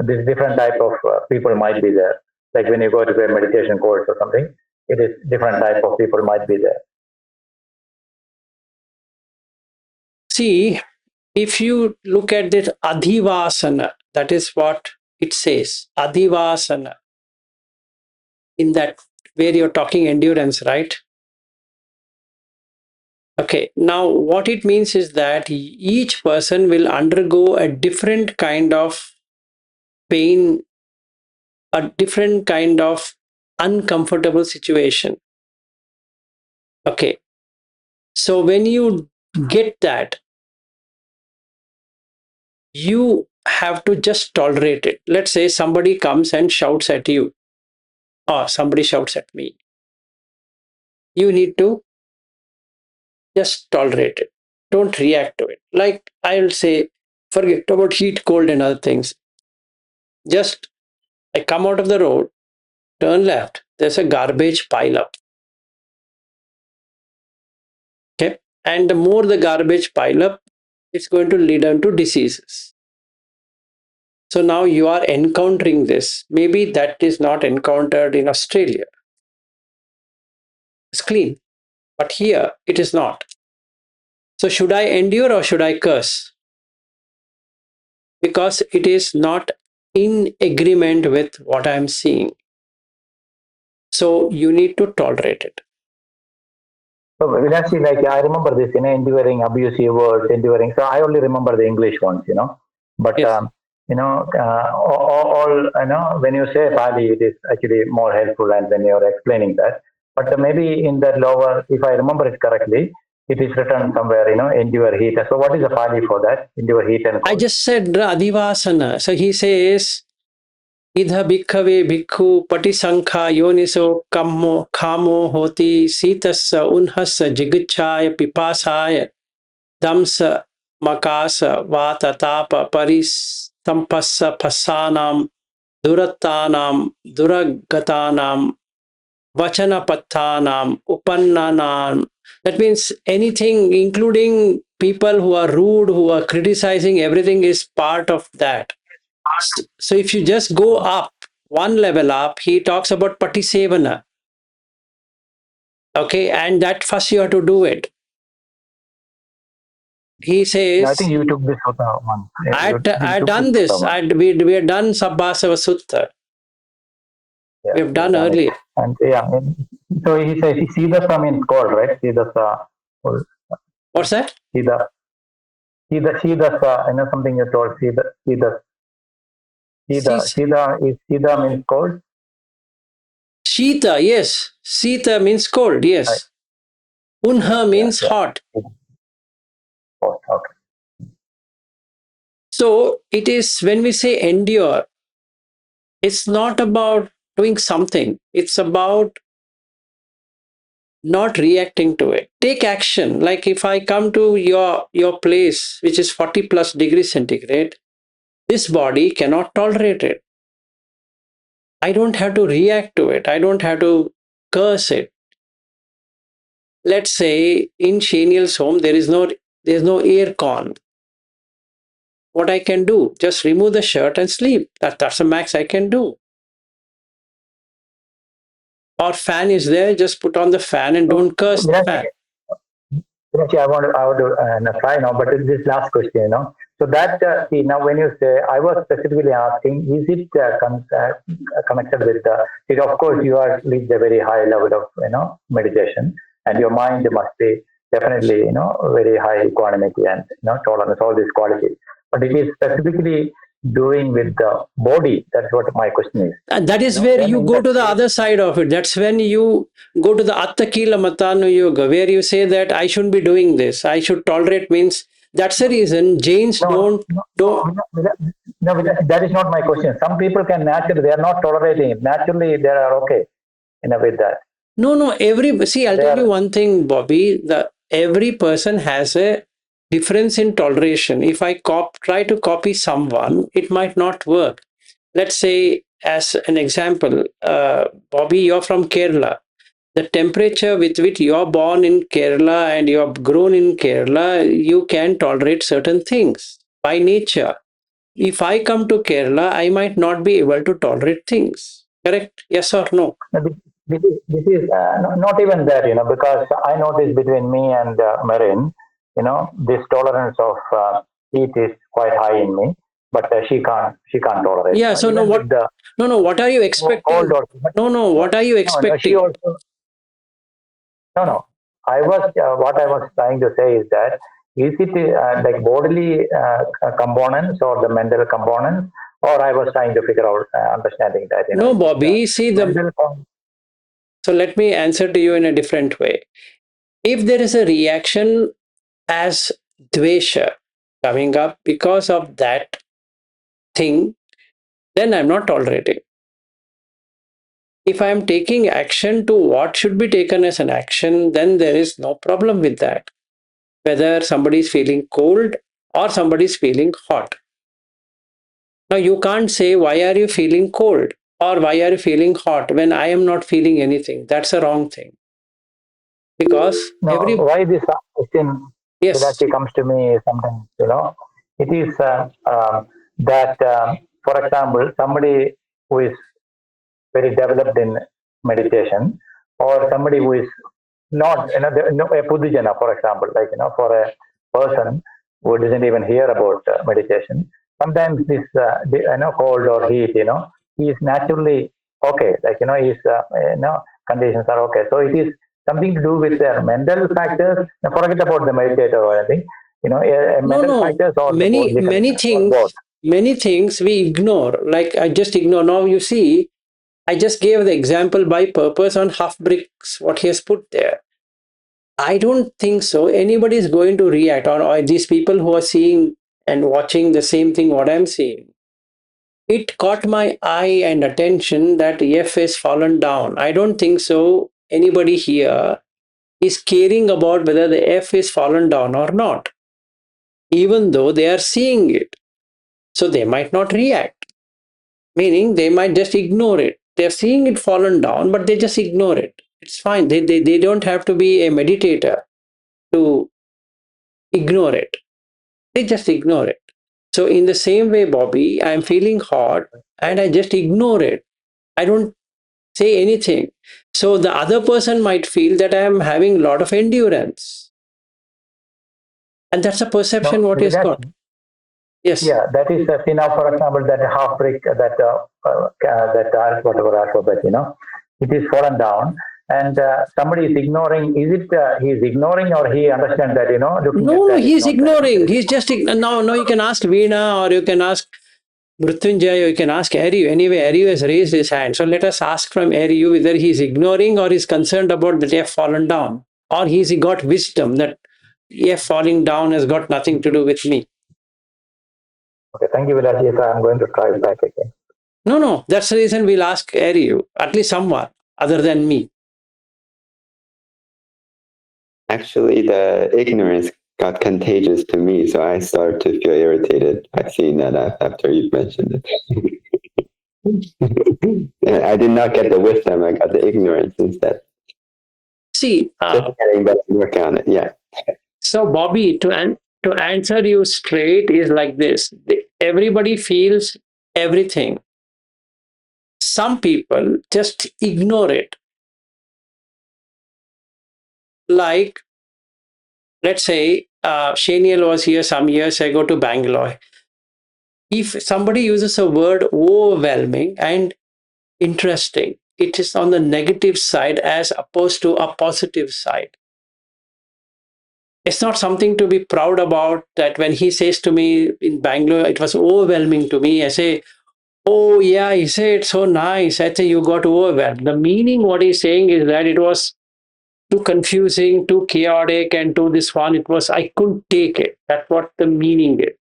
this different type of people might be there. Like when you go to a meditation course or something, it is different type of people might be there. See, if you look at this adhivasana, that is what it says. Adhivasana. In that where you're talking endurance, right? Okay, now what it means is that each person will undergo a different kind of pain, a different kind of uncomfortable situation. Okay, so when you get that, you have to just tolerate it. Let's say somebody comes and shouts at you, or somebody shouts at me. You need to just tolerate it. Don't react to it. Like I'll say, forget about heat, cold, and other things. Just I come out of the road, turn left, there's a garbage pile up. Okay. And the more the garbage pile up, it's going to lead on to diseases. So now you are encountering this. Maybe that is not encountered in Australia. It's clean. But here it is not. So should I endure or should I curse? Because it is not in agreement with what I'm seeing. So you need to tolerate it. So Vilashi, like I remember this, enduring abusive words, enduring. So I only remember the English ones, But Yes. when you say Pali, it is actually more helpful, and when you're explaining that. But maybe in the lower, if I remember it correctly, it is written somewhere, endure heat. So what is the Pali for that? Endure heat and I cold. just said adivasana. So he says, Idha bhikkhave bhikkhu patisankha yoniso kammo khamo hoti sitassa unhassa jigicchaya pipasaya damsa makasa vata tapa parisampassa passanam durattanam duragatanam vachanapattanam upannanam. That means anything, including people who are rude, who are criticizing, everything is part of that. So if you just go up, one level up, he talks about patisevana. Okay, and that first you have to do it. He I says, think you took this sutta one. I You had took this done this. sutta one. We have done Sabbasava Sutta. Yeah, We have you've done done it. earlier. And yeah, so he says, see the means cold, right? See the What's that? see the see the something you told. See, See the means cold. Shita, yes. Sita means cold, I, yes. Unha yeah, means yeah. hot. Cold. Okay. So it is when we say endure, it's not about doing something, it's about not reacting to it. Take action. Like if I come to your place, which is 40 plus degrees centigrade, this body cannot tolerate it. I don't have to react to it. I don't have to curse it. Let's say in Shaniel's home, there's no air con. What I can do, just remove the shirt and sleep. That's the max I can do. Or fan is there, just put on the fan and So, don't curse the fan. Actually, I want to try now, but it's this last question, So that, see, now when you say, I was specifically asking, is it connected with see, of course, you are reached a very high level of, meditation, and your mind must be definitely, very high equanimity and, tolerance, all these qualities. But it is specifically doing with the body. That's what my question is. And that is where you go to the other side of it. That's when you go to the Attakila Matanu Yoga, where you say that I shouldn't be doing this. I should tolerate means that's the reason Jains don't. That is not my question. Some people can naturally, they are not tolerating it. Naturally, they are okay with that. No. I'll tell you one thing, Bobby. Every person has a difference in toleration. If I try to copy someone, it might not work. Let's say, as an example, Bobby, you're from Kerala. the temperature with which you're born in Kerala and you're grown in Kerala, you can tolerate certain things by nature. If I come to Kerala, I might not be able to tolerate things. Correct? Yes or no? Not even that, because I noticed between me and Marin, this tolerance of heat is quite high in me, but she can't tolerate. Yeah. So no, Even what? with the No, no. What are you cold expecting? or No, no. What are you no, no, she expecting? also no, no. What I was trying to say is that is it like bodily components or the mental components, or I was trying to figure out understanding that No, is it Bobby. See the. mental So let me answer to you in a different way. If there is a reaction as dvesha coming up because of that thing, then I'm not tolerating. If I'm taking action to what should be taken as an action, then there is no problem with that. Whether somebody is feeling cold or somebody is feeling hot. Now, you can't say, why are you feeling cold or why are you feeling hot when I am not feeling anything? That's a wrong thing. Because No, why this question that yes, actually comes to me sometimes, it is that, for example, somebody who is very developed in meditation, or somebody who is not, a pudujana, for example, like, for a person who doesn't even hear about meditation, sometimes this, cold or heat, he is naturally okay, like, his, conditions are okay. So it is something to do with their mental factors. Now, forget about the meditator or anything, a no, mental no, factors or the many, bodily many conditions or things, both. many things we ignore. Like I just ignore. Now you see, I just gave the example by purpose on half bricks, what he has put there. I don't think so. Anybody is going to react, or these people who are seeing and watching the same thing what I'm seeing. It caught my eye and attention that F has fallen down. I don't think so. Anybody here is caring about whether the F is fallen down or not, even though they are seeing it. So they might not react, meaning they might just ignore it. They're seeing it fallen down, but they just ignore it. It's fine. They don't have to be a meditator to ignore it. They just ignore it. So, in the same way, Bobby, I'm feeling hot and I just ignore it. I don't say anything. So, the other person might feel that I am having a lot of endurance. And that's a perception No, what is that got. Yes. Yeah, that is, see now, for example, that half brick, that whatever alphabet, it is fallen down, and somebody is ignoring. Is it he is ignoring, or he understands that, looking at No, no, that is he's not ignoring. beneficial? He's just now. Now you can ask Veena or you can ask Mrutyunjay, or you can ask Ariu. Anyway, Ariu has raised his hand. So let us ask from Ariu whether he's ignoring or is concerned about that F fallen down. Or he's got wisdom that F falling down has got nothing to do with me. Okay, thank you, Vilaji. I'm going to try back again. No, no, that's the reason we'll ask Ariu, at least someone other than me. Actually, the ignorance got contagious to me, so I started to feel irritated by seeing that after you mentioned it. I did not get the wisdom, I got the ignorance instead. See, Just getting better work on it, yeah. so Bobby, to answer you straight is like this. Everybody feels everything. Some people just ignore it. Like, let's say, Shaniel was here some years ago to Bangalore. If somebody uses a word overwhelming and interesting, it is on the negative side as opposed to a positive side. It's not something to be proud about that when he says to me in Bangalore, it was overwhelming to me. I say, oh, yeah, he said, so nice. I say, you got overwhelmed. The meaning, what he's saying is that it was too confusing, too chaotic, and to this one, it was, I couldn't take it. That's what the meaning is.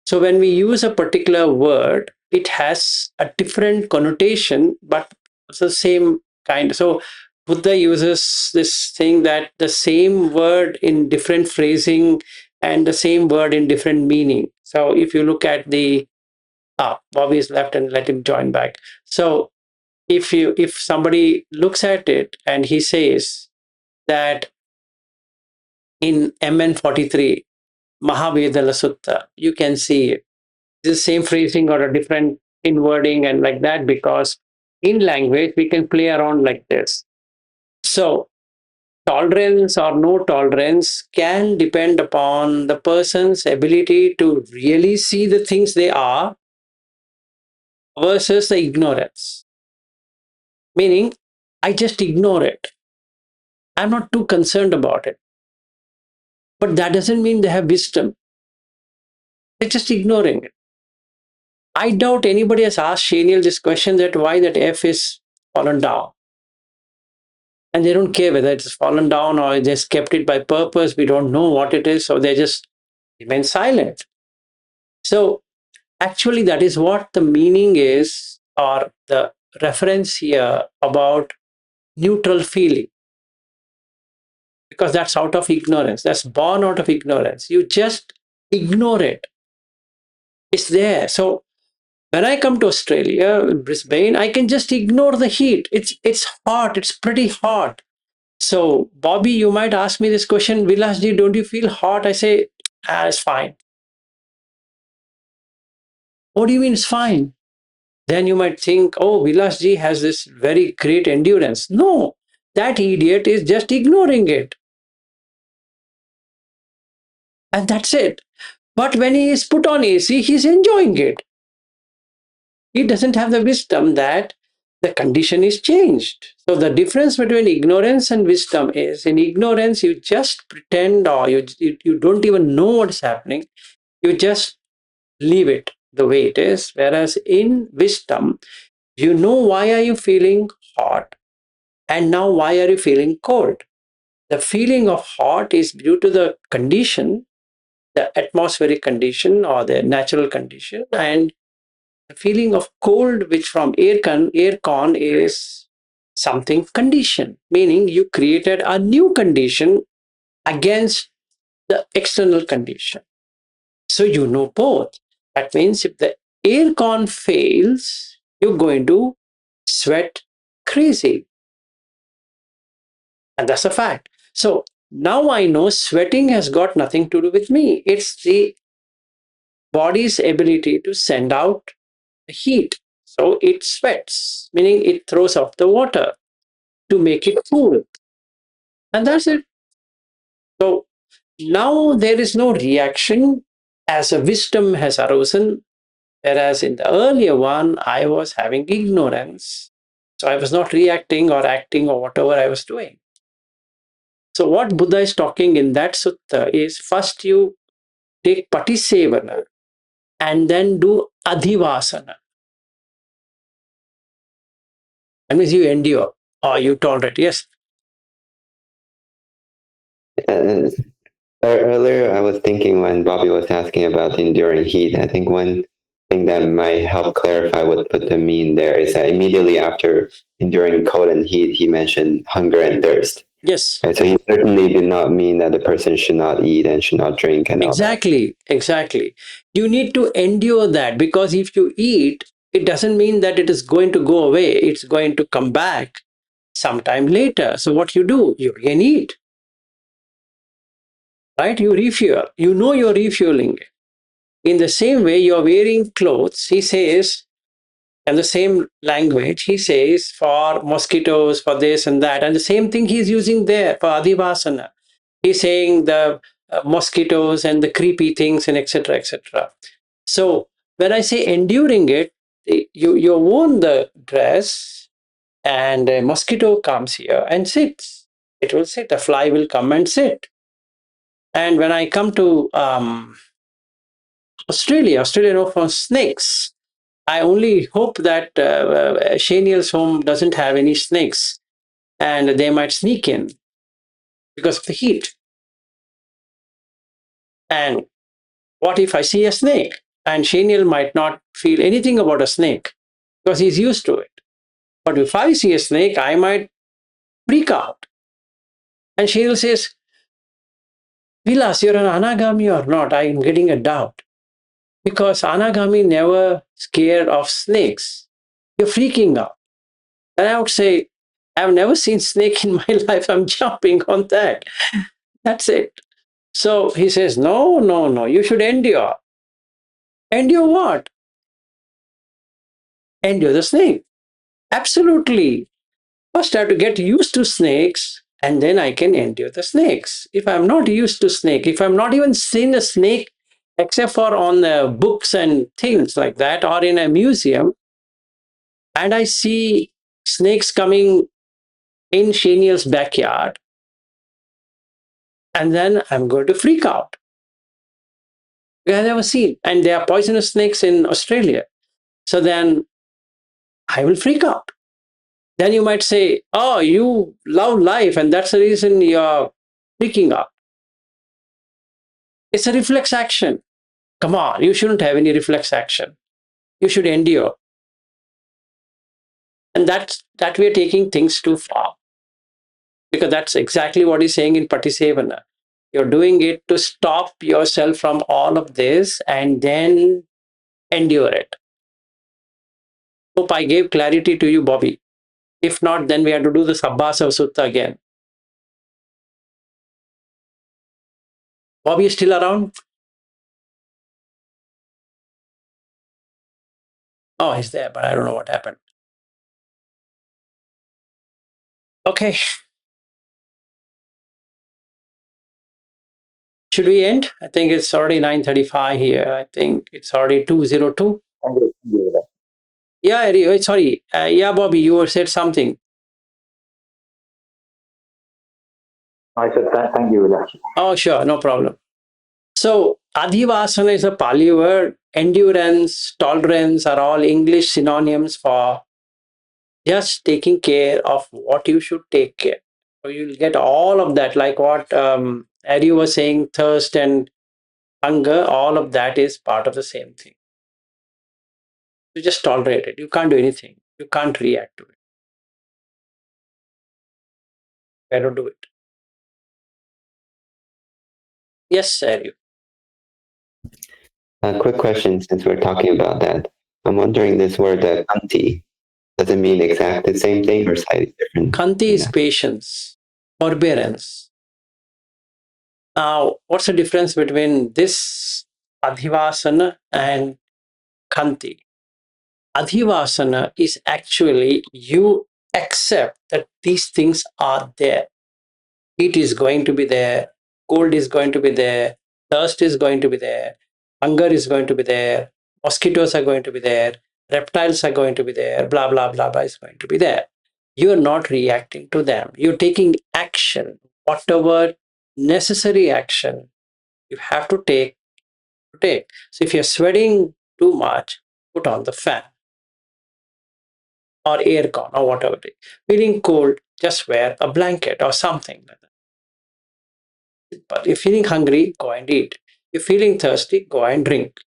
So when we use a particular word, it has a different connotation, but it's the same kind. So Buddha uses this thing that the same word in different phrasing and the same word in different meaning. So if you look at the Bobby is left and let him join back. So if somebody looks at it and he says that in MN43 Mahavedala Sutta, you can see it. It's the same phrasing or a different in wording and like that, because in language we can play around like this. So tolerance or no tolerance can depend upon the person's ability to really see the things they are versus the ignorance. Meaning, I just ignore it. I'm not too concerned about it. But that doesn't mean they have wisdom. They're just ignoring it. I doubt anybody has asked Shaniel this question, that why that F is fallen down. And they don't care whether it's fallen down or they just kept it by purpose. We don't know what it is, so they just remain silent. So actually, that is what the meaning is, or the reference here about neutral feeling. Because that's out of ignorance. That's born out of ignorance. You just ignore it. It's there. So when I come to Australia, Brisbane, I can just ignore the heat. It's hot. It's pretty hot. So, Bobby, you might ask me this question, Vilasji, don't you feel hot? I say, it's fine. What do you mean it's fine? Then you might think, oh, Vilasji has this very great endurance. No, that idiot is just ignoring it. And that's it. But when he is put on AC, he's enjoying it. He doesn't have the wisdom that the condition is changed. So the difference between ignorance and wisdom is, in ignorance, you just pretend, or you don't even know what's happening. You just leave it the way it is. Whereas in wisdom, you know why are you feeling hot, and now why are you feeling cold. The feeling of hot is due to the condition, the atmospheric condition or the natural condition, and the feeling of cold, which from air con is something conditioned, meaning you created a new condition against the external condition. So you know both. That means if the air con fails, you're going to sweat crazy. And that's a fact. So now I know sweating has got nothing to do with me. It's the body's ability to send out heat. So it sweats, meaning it throws off the water to make it cool. And that's it. So now there is no reaction as a wisdom has arisen, whereas in the earlier one, I was having ignorance. So I was not reacting or acting or whatever I was doing. So what Buddha is talking in that sutta is, first you take patisevana and then do adhivasana. That means you endure or you tolerate. Yes. Uh, Earlier, I was thinking when Bobby was asking about enduring heat, I think one thing that might help clarify what Buddha mean there is that immediately after enduring cold and heat, he mentioned hunger and thirst. Yes. Right, so he certainly did not mean that the person should not eat and should not drink and all that. Exactly. You need to endure that, because if you eat, it doesn't mean that it is going to go away. It's going to come back sometime later. So what you do, you again eat. Right? You refuel. You know you're refueling. In the same way, you're wearing clothes. He says, in the same language, he says for mosquitoes, for this and that. And the same thing he's using there for adhivasana. He's saying the mosquitoes and the creepy things and etc. etc. So when I say enduring it, you worn the dress and a mosquito comes here and sits. It will sit. A fly will come and sit. And when I come to Australia no for snakes. I only hope that Shaniel's home doesn't have any snakes and they might sneak in because of the heat. And what if I see a snake? And Shaniel might not feel anything about a snake because he's used to it. But if I see a snake, I might freak out. And Shaniel says, Vilas, you're an anagami or not? I'm getting a doubt. Because anagami never scared of snakes. You're freaking out. And I would say, I've never seen snake in my life. I'm jumping on that. That's it. So he says, no, no, no, you should endure. Endure what? Endure the snake. Absolutely. First, I have to get used to snakes and then I can endure the snakes. If I'm not used to snake, if I'm not even seen a snake except for on books and things like that or in a museum, and I see snakes coming in Shaniel's backyard, and then I'm going to freak out. I've never seen. And there are poisonous snakes in Australia. So then I will freak out. Then you might say, oh, you love life, and that's the reason you're freaking out. It's a reflex action. Come on, you shouldn't have any reflex action. You should endure. And that we're taking things too far. Because that's exactly what he's saying in Patisevana. You're doing it to stop yourself from all of this and then endure it. Hope I gave clarity to you, Bobby. If not, then we have to do the Sabbhasa Sutta again. Bobby is still around? Oh, he's there, but I don't know what happened. Okay. Should we end? I think it's already 9:35 here. I think it's already 2:02. Thank you. Yeah, sorry. Yeah, Bobby, you said something. I said thank you, Vilas. Oh, sure, no problem. So, adhivasana is a Pali word. Endurance, tolerance are all English synonyms for just taking care of what you should take care. So you'll get all of that, like what Ari was saying, thirst and hunger, all of that is part of the same thing. You just tolerate it. You can't do anything. You can't react to it. Better do it. Yes, Ari. A quick question since we're talking about that. I'm wondering this word kanti, does it mean exactly the same thing or slightly different? Kanti is patience, forbearance. Now, what's the difference between this adhivasana and kanti? Adhivasana is actually you accept that these things are there. Heat is going to be there, cold is going to be there, thirst is going to be there, hunger is going to be there, mosquitoes are going to be there, reptiles are going to be there, blah, blah, blah, blah is going to be there. You're not reacting to them. You're taking action, whatever necessary action you have to take. So if you're sweating too much, put on the fan or aircon or whatever it is. Feeling cold, just wear a blanket or something like that. But if you're feeling hungry, go and eat. If you're feeling thirsty, go and drink.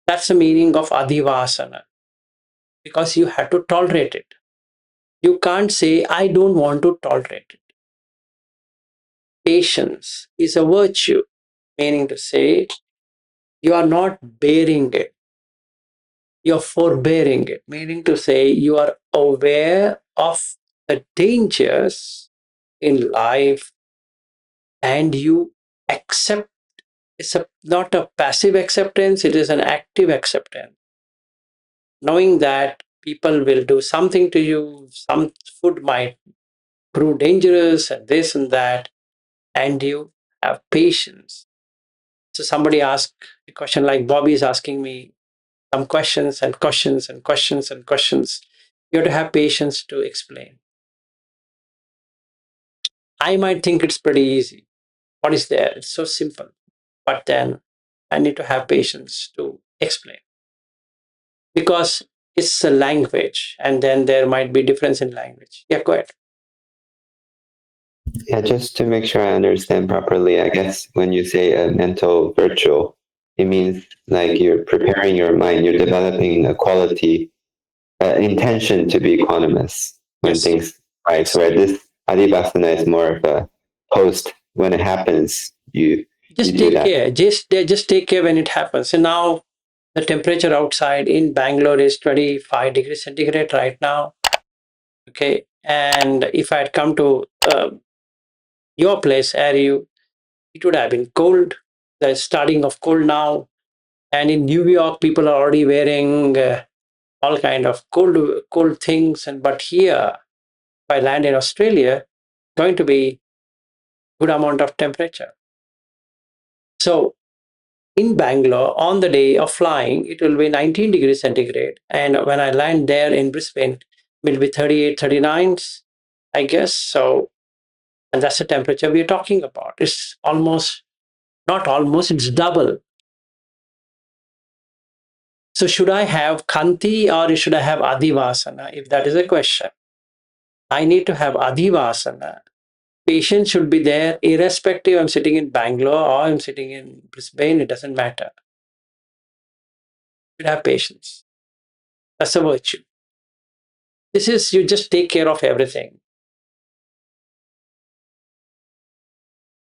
That's the meaning of adhivasana because you have to tolerate it. You can't say, I don't want to tolerate it. Patience is a virtue, meaning to say, you are not bearing it. You're forbearing it, meaning to say, you are aware of the dangers in life and you accept. It's not a passive acceptance, it is an active acceptance, knowing that people will do something to you, some food might prove dangerous and this and that, and you have patience. So somebody asked a question like Bobby is asking me some questions and questions and questions and questions. You have to have patience to explain. I might think it's pretty easy. What is there? It's so simple. But then I need to have patience to explain because it's a language and then there might be difference in language. Yeah, go ahead. Yeah, just to make sure I understand properly, I guess when you say a mental virtue, it means like you're preparing your mind, you're developing a quality, intention to be equanimous when Yes. things right. Where this adibasana is more of a post when it happens, you Just do take that. care. Just take care when it happens. And now The temperature outside in Bangalore is 25 degrees centigrade right now. Okay. And if I had come to your place, it would have been cold. The starting of cold now. And in New York, people are already wearing all kind of cold things. But here, if I land in Australia, going to be good amount of temperature. So in Bangalore, on the day of flying, it will be 19 degrees centigrade. And when I land there in Brisbane, it will be 38, 39, I guess. So, and that's the temperature we're talking about. It's almost, not almost, it's double. So should I have Kanti or should I have Adivasana? If that is a question, I need to have Adivasana. Patience should be there, irrespective I'm sitting in Bangalore or I'm sitting in Brisbane, it doesn't matter. You should have patience. That's a virtue. This is, you just take care of everything.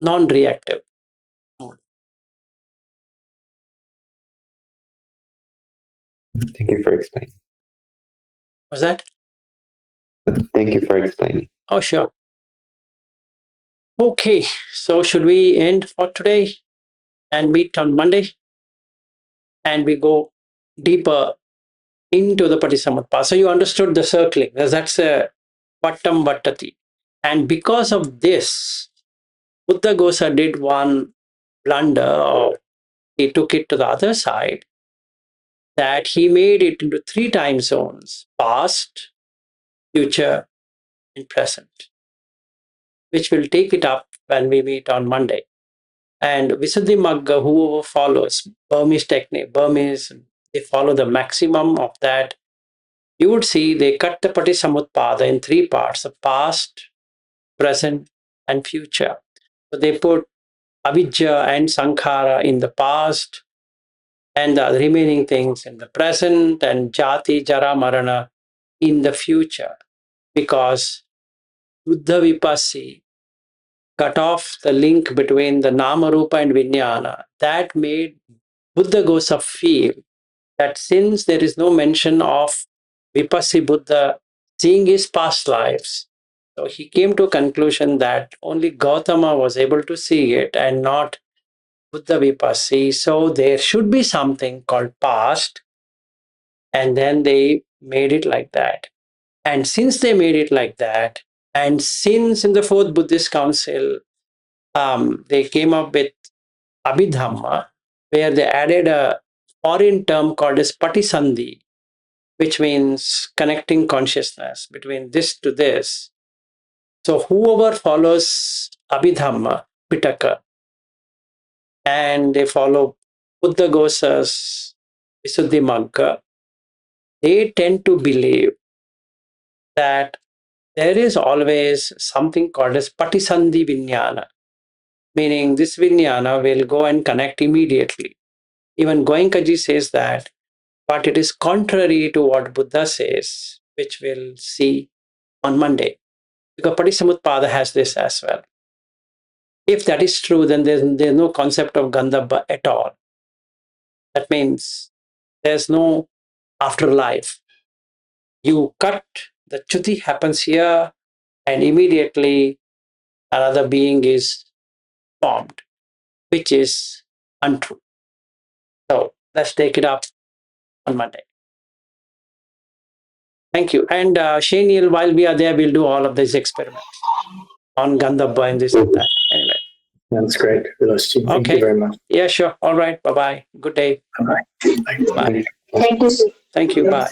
Non-reactive. Thank you for explaining. Was that? Thank you for explaining. Oh, sure. Okay, so should we end for today and meet on Monday? And we go deeper into the Patisamutpa. So you understood the circling. That's a Vattam Vattati. And because of this, Buddha Gosa did one blunder, or he took it to the other side, that he made it into 3 time zones: past, future, and present, which we'll take it up when we meet on Monday. And Visuddhi Magga, whoever follows Burmese technique, Burmese, they follow the maximum of that. You would see they cut the Patisamutpada in 3 parts: the past, present, and future. So they put Avidya and Sankhara in the past, and the remaining things in the present, and Jati, Jara, Marana in the future. Because Buddha Vipassi cut off the link between the Nama, Rupa, and Vijnana. That made Buddha Gosa feel that since there is no mention of Vipassi Buddha seeing his past lives, so he came to a conclusion that only Gautama was able to see it and not Buddha Vipassi. So there should be something called past, and then they made it like that. And since they made it like that, and since in the fourth Buddhist council, they came up with Abhidhamma, where they added a foreign term called as Patisandhi, which means connecting consciousness between this to this. So whoever follows Abhidhamma, Pitaka, and they follow Buddha Gosa's Visuddhi Magga, they tend to believe that there is always something called as Patisandhi Vijnana, meaning this Vijnana will go and connect immediately. Even Goenkaji says that, but it is contrary to what Buddha says, which we'll see on Monday. Because Patisamutpada has this as well. If that is true, then there's no concept of Gandhabba at all. That means there's no afterlife. You cut, the Chuti happens here, and immediately another being is formed, which is untrue. So let's take it up on Monday. Thank you. And Shaniel, while we are there, we'll do all of these experiments on Gandhabba and this and that. Anyway. That's great, Vilas. Thank you very much. Yeah, sure. All right. Bye-bye. Good day. Bye. Bye. Thank you. Thank you. Bye.